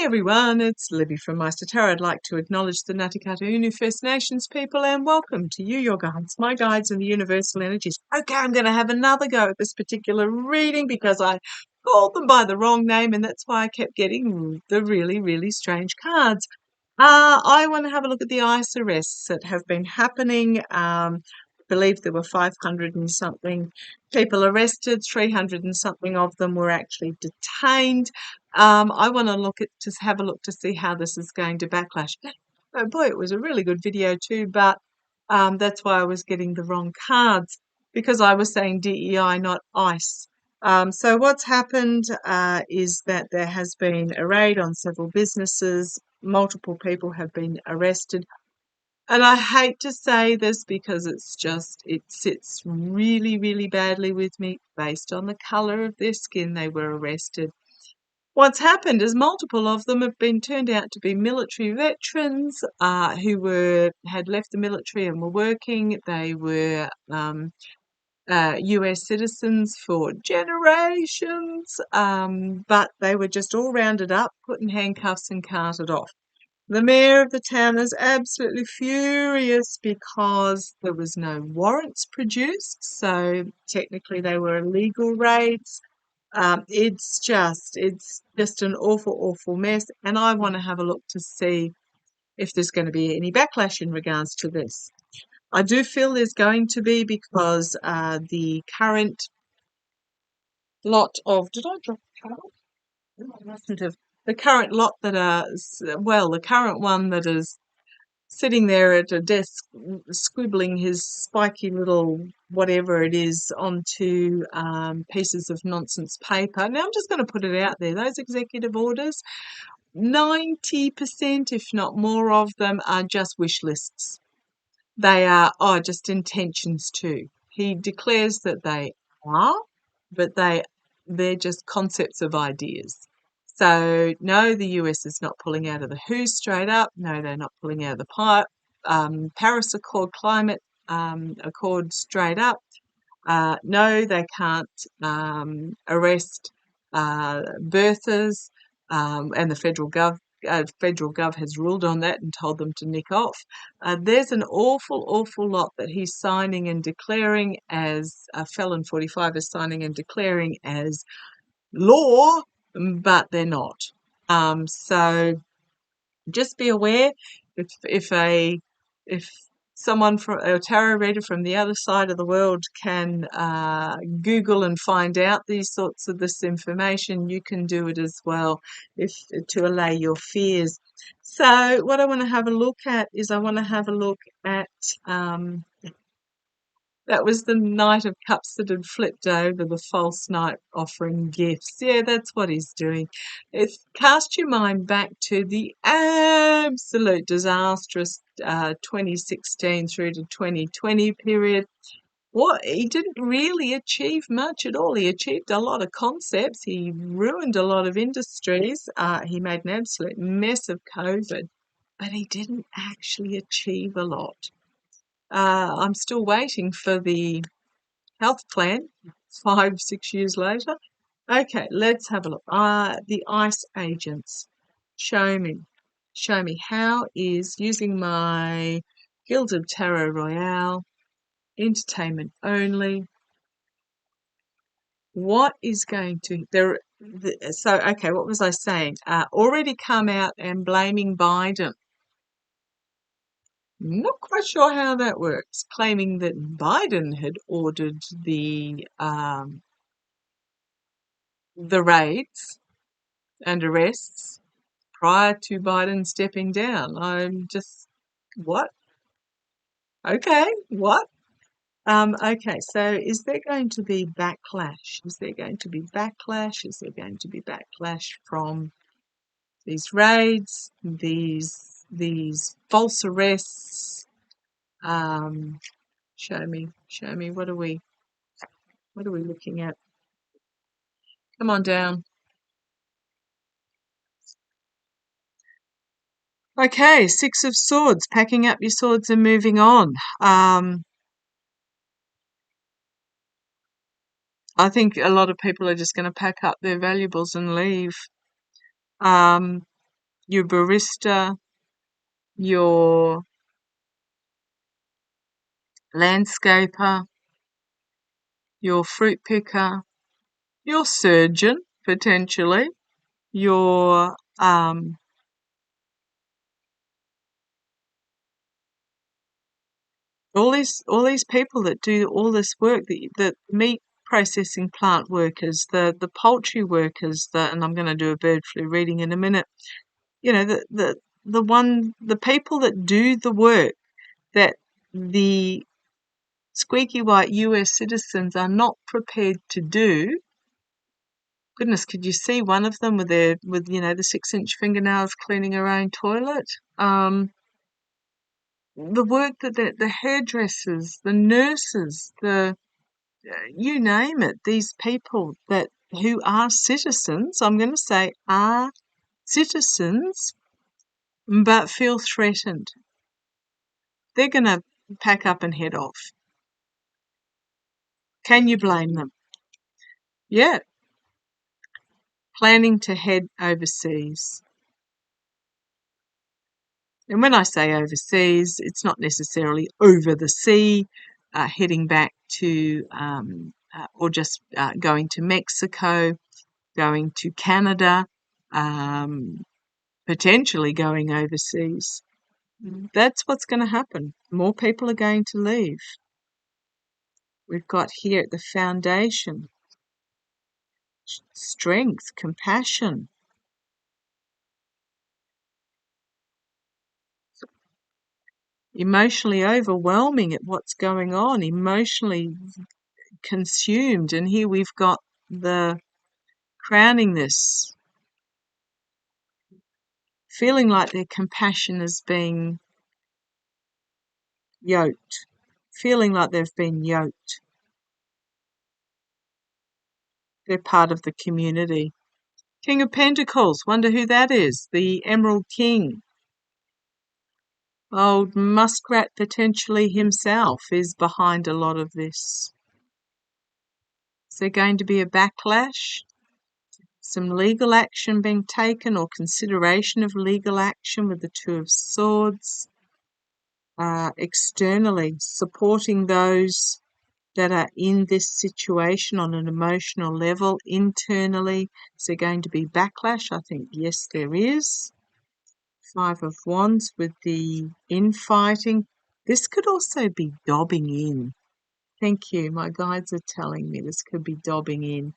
Hey everyone, it's Libby from Maighstir Tarot. I'd like to acknowledge the Ngatikatahunu First Nations people and welcome to you, your guides, my guides and the universal energies. Okay, I'm going to have another go at this particular reading because I called them by the wrong name and that's why I kept getting the really strange cards. I want to have a look at the ICE arrests that have been happening. I believe there were 500 and something people arrested, 300 and something of them were actually detained. I want to have a look to see how this is going to backlash. Oh boy, it was a really good video too, but that's why I was getting the wrong cards because I was saying DEI, not ICE. So what's happened is that there has been a raid on several businesses. Multiple people have been arrested. And I hate to say this because it sits really badly with me. Based on the colour of their skin, they were arrested. What's happened is multiple of them have been turned out to be military veterans who had left the military and were working. They were US citizens for generations, but they were just all rounded up, put in handcuffs and carted off. The mayor of the town is absolutely furious because there was no warrants produced, so technically they were illegal raids. It's just an awful mess, and I want to have a look to see if there's going to be any backlash in regards to this. I do feel there's going to be because the current lot of did I drop a card? No, I mustn't have. The current lot that the current one that is sitting there at a desk scribbling his spiky little whatever it is onto pieces of nonsense paper. Now I'm just going to put it out there. Those executive orders, 90%, if not more of them, are just wish lists. They are just intentions too. He declares that they are, but they're just concepts of ideas. So no, the US is not pulling out of the WHO straight up. No, they're not pulling out of the Paris Accord climate accord straight up. No, they can't arrest birthers, and the federal gov has ruled on that and told them to nick off. There's an awful lot that he's signing and declaring as Felon 45 is signing and declaring as law, but they're not. So just be aware if someone from a tarot reader from the other side of the world can Google and find out these sorts of this information, you can do it as well to allay your fears. So what I want to have a look at is that was the Knight of Cups that had flipped over, the false knight offering gifts. Yeah, that's what he's doing. Cast your mind back to the absolute disastrous 2016 through to 2020 period. He didn't really achieve much at all. He achieved a lot of concepts. He ruined a lot of industries. He made an absolute mess of COVID, but he didn't actually achieve a lot. I'm still waiting for the health plan 5-6 years later. Okay, let's have a look. The ICE agents. Show me how is using my Gilded Tarot Royale, entertainment only. What is going to okay, what was I saying? Already come out and blaming Biden. Not quite sure how that works, claiming that Biden had ordered the raids and arrests prior to Biden stepping down. I'm just, what? Okay, what? Okay, so is there going to be backlash? Is there going to be backlash? Is there going to be backlash from these raids, these false arrests? Show me, what are we looking at? Come on down. Okay, Six of Swords, packing up your swords and moving on. I think a lot of people are just going to pack up their valuables and leave. your barista, your landscaper, your fruit picker, your surgeon, potentially, your all these people that do all this work, the meat processing plant workers, the poultry workers, and I'm going to do a bird flu reading in a minute. You know, the people that do the work that the squeaky white US citizens are not prepared to do. Goodness, could you see one of them with the 6-inch fingernails cleaning her own toilet? The work that the hairdressers, the nurses, you name it, these people who are citizens, I'm going to say are citizens, but feel threatened. They're going to pack up and head off. Can you blame them? Yeah. Planning to head overseas. And when I say overseas, it's not necessarily over the sea, heading back to, or just going to Mexico, going to Canada, potentially going overseas. That's what's going to happen. More people are going to leave. We've got here at the foundation strength, compassion. Emotionally overwhelming at what's going on, emotionally consumed. And here we've got the crowning this, feeling like their compassion is being yoked, feeling like they've been yoked. They're part of the community. King of Pentacles, wonder who that is, the Emerald King. Old Muskrat potentially himself is behind a lot of this. Is there going to be a backlash? Some legal action being taken or consideration of legal action with the Two of Swords? Externally, supporting those that are in this situation on an emotional level. Internally, is there going to be backlash? I think yes, there is. Five of Wands with the infighting. This could also be dobbing in. Thank you. My guides are telling me this could be dobbing in.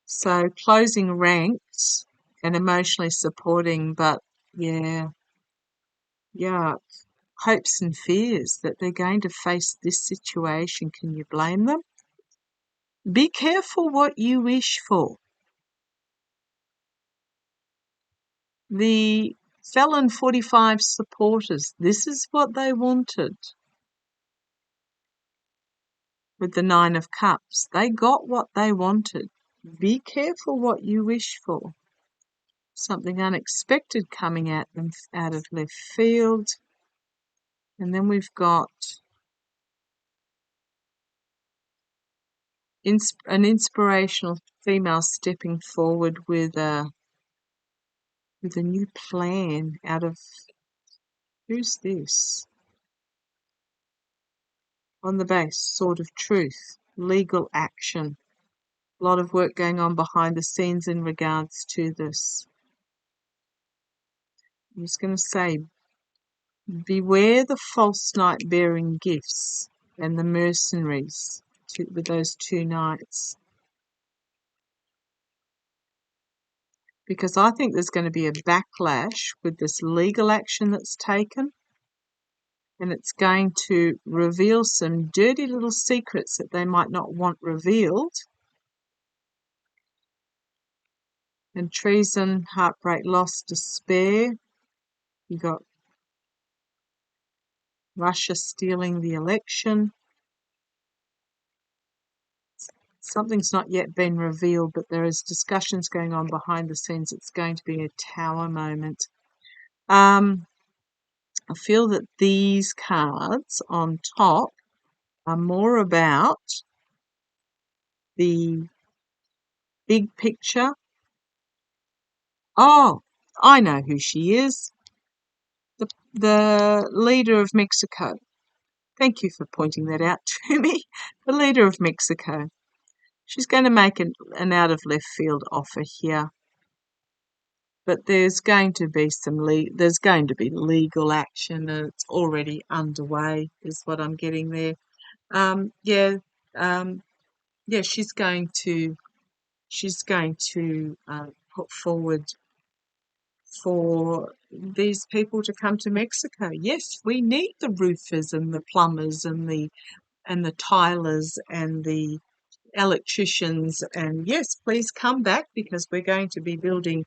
So closing ranks and emotionally supporting, but yeah, hopes and fears that they're going to face this situation. Can you blame them? Be careful what you wish for. The Felon 45 supporters, this is what they wanted. With the Nine of Cups, they got what they wanted. Be careful what you wish for. Something unexpected coming at them out of left field. And then we've got an inspirational female stepping forward with a new plan out of, who's this? On the base, Sword of Truth, legal action. A lot of work going on behind the scenes in regards to this. I'm just going to say, beware the false knight bearing gifts and the mercenaries with those two knights. Because I think there's going to be a backlash with this legal action that's taken. And it's going to reveal some dirty little secrets that they might not want revealed. And treason, heartbreak, loss, despair. You got Russia stealing the election. Something's not yet been revealed, but there is discussions going on behind the scenes. It's going to be a tower moment. I feel that these cards on top are more about the big picture. Oh, I know who she is. The leader of Mexico. Thank you for pointing that out to me. The leader of Mexico. She's going to make an out of left field offer here. But there's going to be there's going to be legal action, and it's already underway, is what I'm getting there. Yeah, she's going to put forward for these people to come to Mexico. Yes, we need the roofers and the plumbers and the tilers and the electricians, and yes, please come back because we're going to be building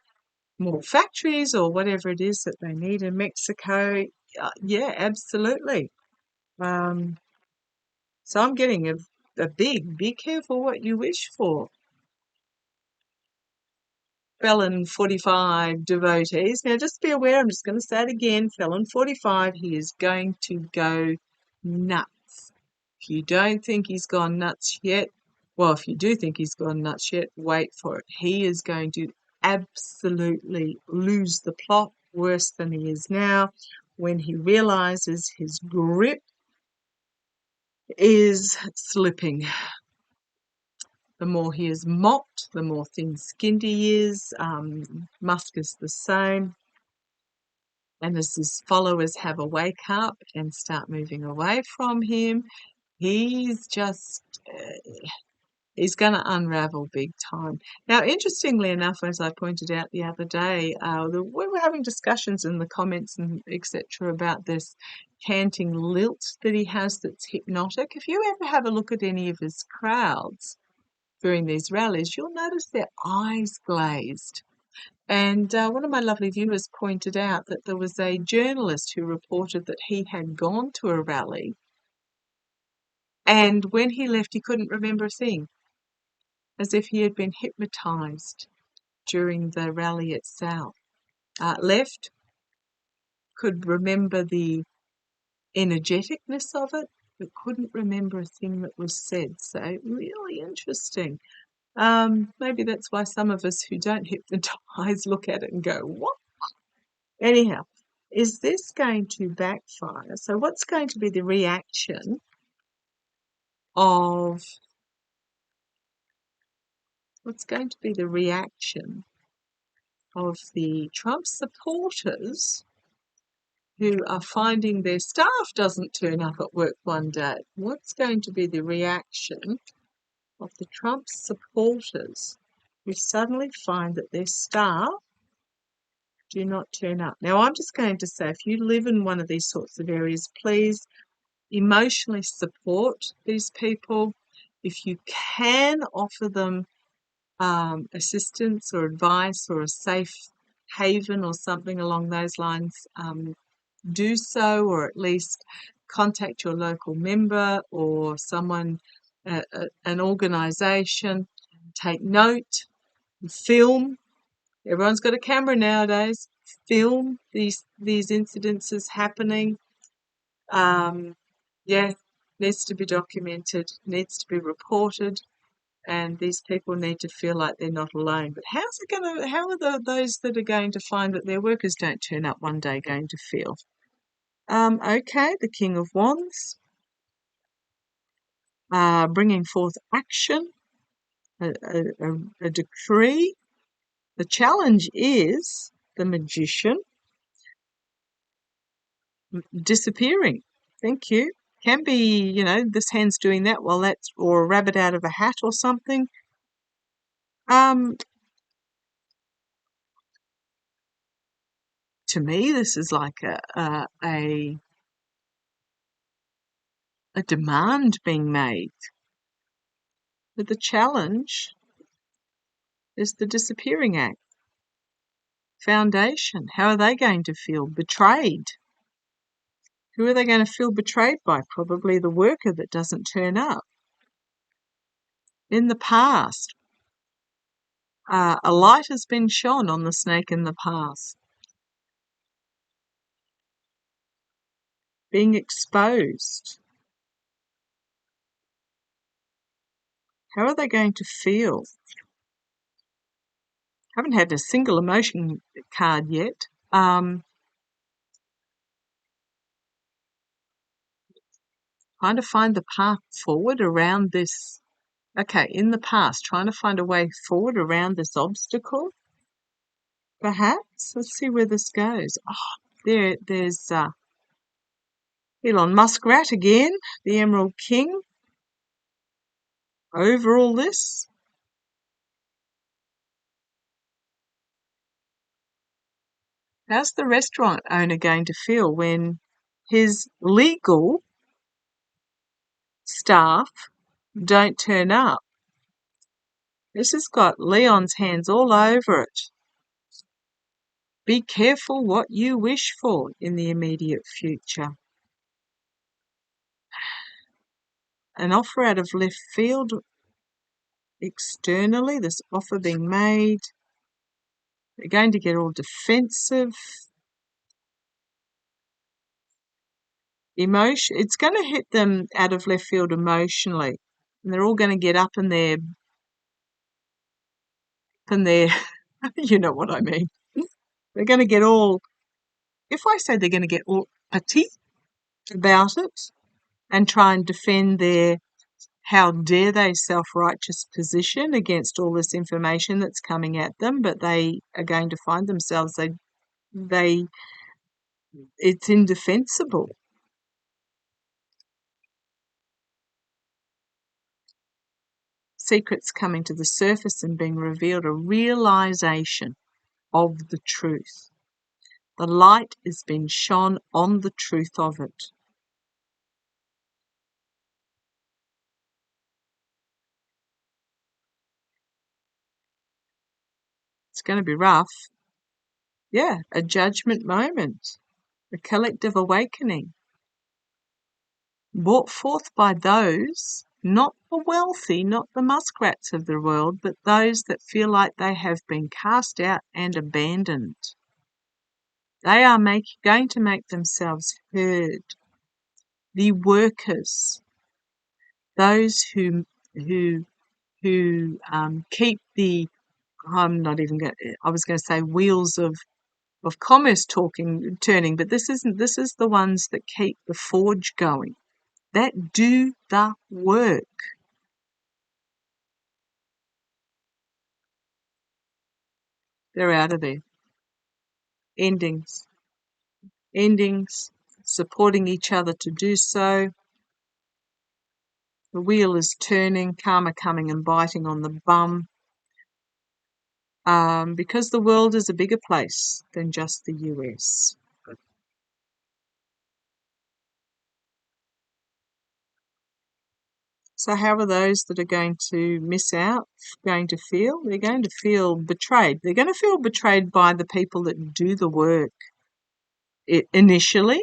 more factories or whatever it is that they need in Mexico. Yeah, absolutely. So I'm getting a be careful what you wish for. Felon 45 devotees. Now just be aware, I'm just going to say it again, Felon 45, he is going to go nuts. If you don't think he's gone nuts yet, well, if you do think he's gone nuts yet, wait for it. He is going to absolutely lose the plot worse than he is now when he realizes his grip is slipping. The more he is mocked, the more thin-skinned he is. Musk is the same. And as his followers have a wake up and start moving away from him, he's just, he's going to unravel big time. Now, interestingly enough, as I pointed out the other day, we were having discussions in the comments and etc. about this canting lilt that he has that's hypnotic. If you ever have a look at any of his crowds during these rallies, you'll notice their eyes glazed. And one of my lovely viewers pointed out that there was a journalist who reported that he had gone to a rally, and when he left, he couldn't remember a thing, as if he had been hypnotized during the rally itself. Left, could remember the energeticness of it, but couldn't remember a thing that was said. So really interesting. Maybe that's why some of us who don't hypnotize look at it and go, what? Anyhow, is this going to backfire? So what's going to be the reaction of the Trump supporters who are finding their staff doesn't turn up at work one day? What's going to be the reaction of the Trump supporters who suddenly find that their staff do not turn up? Now, I'm just going to say, if you live in one of these sorts of areas, please emotionally support these people. If you can offer them assistance or advice or a safe haven or something along those lines, do so, or at least contact your local member or someone, an organisation. Take note, film. Everyone's got a camera nowadays. Film these incidences happening. Yeah, needs to be documented, needs to be reported, and these people need to feel like they're not alone. But how are those that are going to find that their workers don't turn up one day going to feel? Okay, the King of Wands, bringing forth action, a decree. The challenge is the Magician disappearing. Thank you. Can be, this hand's doing that while that's, or a rabbit out of a hat or something. To me, this is like a demand being made. But the challenge is the disappearing act. Foundation. How are they going to feel? Betrayed. Who are they going to feel betrayed by? Probably the worker that doesn't turn up. In the past, a light has been shone on the snake in the past. Being exposed. How are they going to feel? Haven't had a single emotion card yet. Trying to find the path forward around this. Okay, in the past, trying to find a way forward around this obstacle, perhaps. Let's see where this goes. Oh, there's Elon Muskrat again, the Emerald King, over all this. How's the restaurant owner going to feel when his legal staff don't turn up? This has got Leon's hands all over it. Be careful what you wish for in the immediate future. An offer out of left field externally, this offer being made. They're going to get all defensive. It's going to hit them out of left field emotionally. And they're all going to get up in their, you know what I mean. They're going to get all, if I say they're going to get all petite about it and try and defend their how dare they self-righteous position against all this information that's coming at them, but they are going to find themselves, it's indefensible. Secrets coming to the surface and being revealed, a realization of the truth. The light is being shone on the truth of it. It's going to be rough. Yeah, a judgment moment, a collective awakening, brought forth by those, not the wealthy, not the muskrats of the world, but those that feel like they have been cast out and abandoned. They are going to make themselves heard. The workers, those who keep the, I was going to say wheels of commerce turning, but this isn't. This is the ones that keep the forge going, that do the work. They're out of there. Endings, supporting each other to do so. The wheel is turning, karma coming and biting on the bum. Because the world is a bigger place than just the US. So how are those that are going to miss out going to feel? They're going to feel betrayed. They're going to feel betrayed by the people that do the work initially.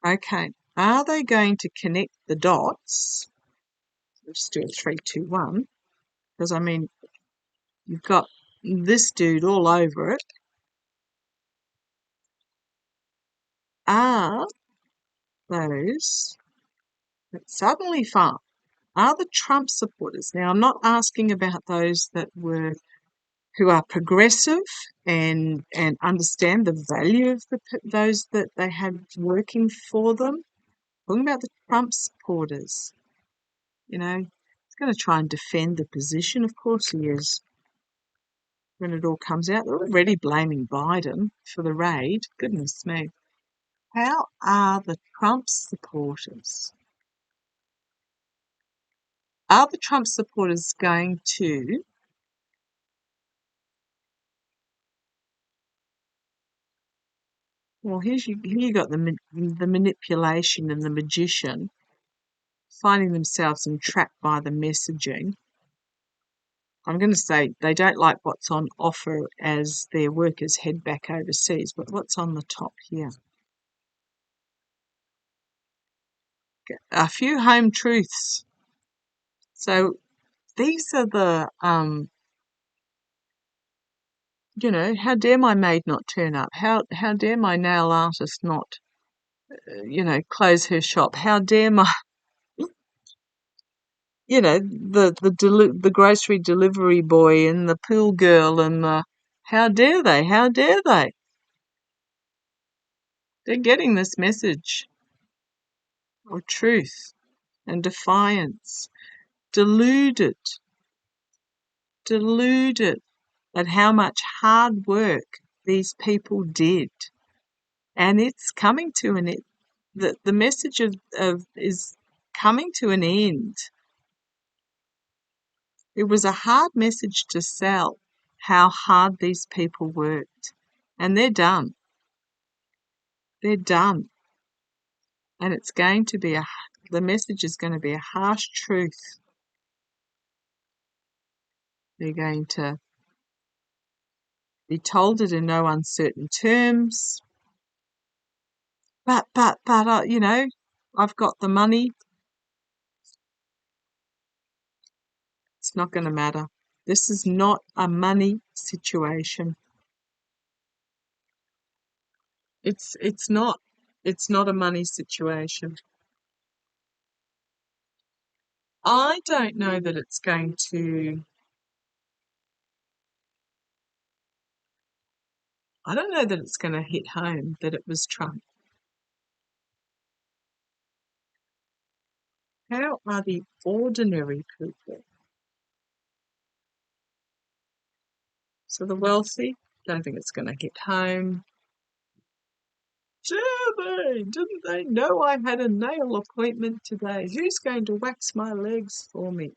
Okay. Are they going to connect the dots? Let's do a 3, 2, 1. Because, I mean, you've got this dude all over it. Are those that suddenly found, are the Trump supporters? Now, I'm not asking about those who are progressive and understand the value of those that they have working for them. Talking about the Trump supporters, he's going to try and defend the position. Of course he is. When it all comes out, they're already blaming Biden for the raid. Goodness me. How are the Trump supporters? Are the Trump supporters going to here you got the manipulation and the magician finding themselves entrapped by the messaging. I'm going to say they don't like what's on offer as their workers head back overseas, but what's on the top here? A few home truths. So these are the, how dare my maid not turn up? How dare my nail artist not, close her shop? How dare my, the grocery delivery boy and the pool girl and How dare they? How dare they? They're getting this message of truth and defiance, deluded at how much hard work these people did. And it's coming to an end. The message of is coming to an end. It was a hard message to sell, how hard these people worked. And they're done. They're done. And it's going to be the message is going to be a harsh truth. They're going to be told it in no uncertain terms. But, you know, I've got the money. It's not going to matter. This is not a money situation. It's not. It's not a money situation. I don't know that it's going to. I don't know that it's going to hit home that it was Trump. How are the ordinary people? So the wealthy, don't think it's going to hit home. Didn't they know I had a nail appointment today? Who's going to wax my legs for me?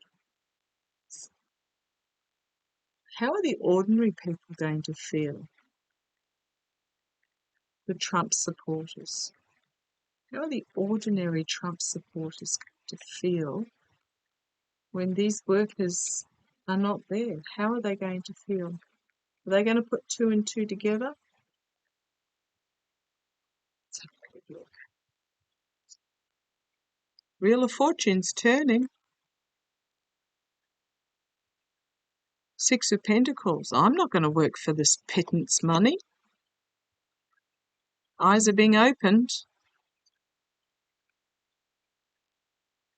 How are the ordinary people going to feel? The Trump supporters. How are the ordinary Trump supporters going to feel when these workers are not there? How are they going to feel? Are they going to put two and two together? Let's have a quick look. Wheel of Fortune's turning. Six of Pentacles. I'm not going to work for this pittance money. Eyes are being opened.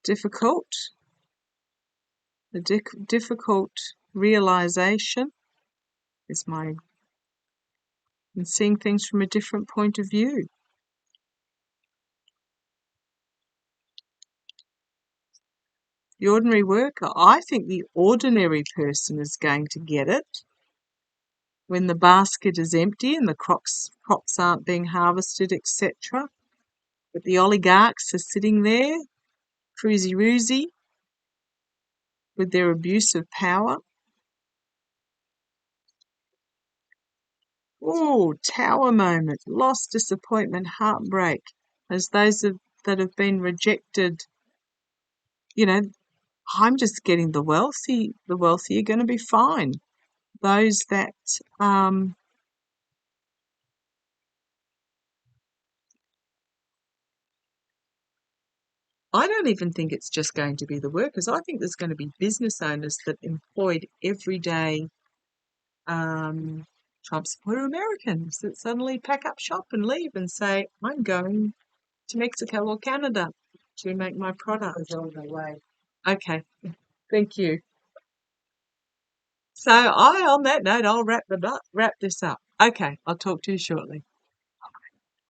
Difficult. A difficult realization is and seeing things from a different point of view. The ordinary worker, I think the ordinary person is going to get it when the basket is empty and the crops aren't being harvested, etc. But the oligarchs are sitting there, cruisy-roozy, with their abuse of power. Oh, tower moment, loss, disappointment, heartbreak, as those that have been rejected. You know, I'm just getting the wealthy are going to be fine. Those that I don't even think it's just going to be the workers. I think there's going to be business owners that employed everyday Trump supporter Americans that suddenly pack up shop and leave and say, I'm going to Mexico or Canada to make my product. Okay, thank you. So on that note, I'll wrap this up. Okay, I'll talk to you shortly.